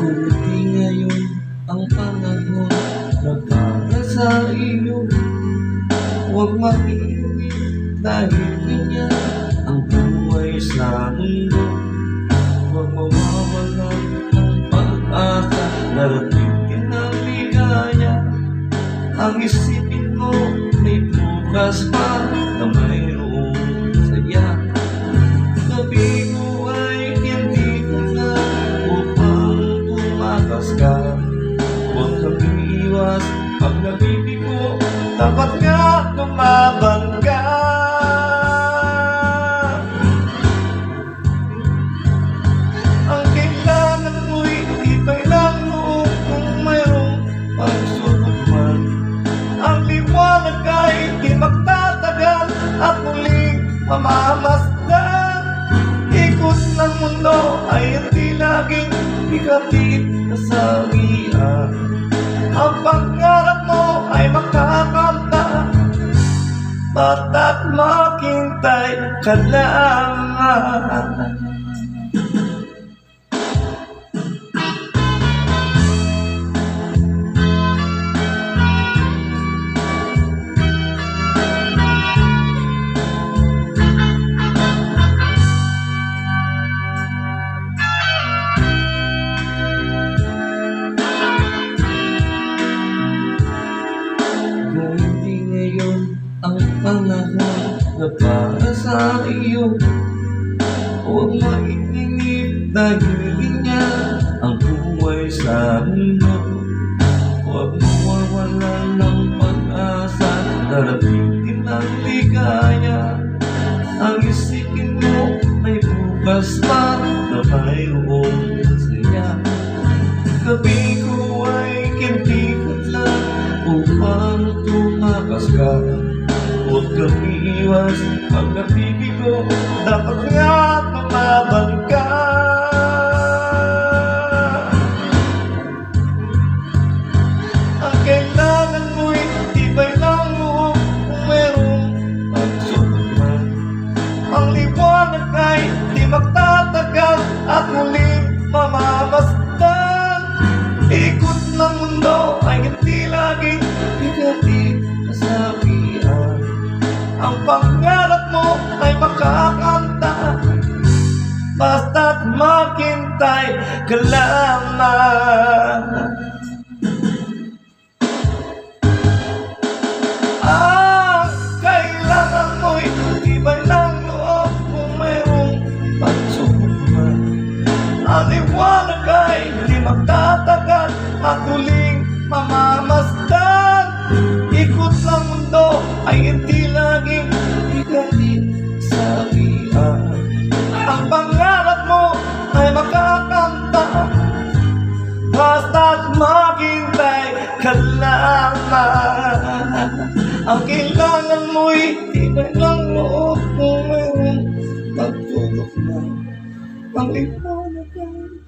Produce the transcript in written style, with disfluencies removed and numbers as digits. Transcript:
Buti ngayon ang panahon na para sa iyo. Huwag mag-iwi dahil ganyan ang buhay sa mundo. Huwag mawawalan ng pag-asa, darating din ang ligaya. Ang isipin mo may bukas pa na mayroong saya. Gabi mo ay hindi ko na upang tumakas ka. Huwag kang iiwas pag nabibigo, dapat nga lumaban ka. Ang kailangan mo'y tibay ng loob kung mayroong pagsubok man. Ang liwanag ay di magtatagal at muling mamamasdan. Ikot ng mundo ay hindi laging ikatid na sawian. Ang pangarap mo ay makakanta, bata't maghintay ka lang. Ang panahon na para sa iyo. Huwag mainip dahil ganyan ang buhay sa mundo. Huwag mawawalan ng pag-asa, darating din ang ligaya. Ang isipin mo may bukas pa na mayroong saya. Gabi ko ay kintikot lang upang tumakas ka. Huwag kang iiwas pag nabibigo, dapat nga lumaban ka. Ang kailangan mo'y tibay ng loob kung mayroong pagsubok man. Ang liwanag ay di magtatagal at muling mamamasdan. Ikot ng mundo ay hindi laging negative na sabihan. Ang pangarap mo ay makakanta, basta't maghintay ka lamang. Ang kailangan mo'y tibay ng loob kung mayroong pagsubok man. Ang liwanag ay di magtatagal at huling mamamasdan. Ikot ng mundo ay hindi laging igalit sabihan. Ang pangarap mo ay makakanta, basta't maghintay ka lamang. Ang kailangan mo'y tibay ng loob kung mayroong pagsubok na. Ang liwanag ay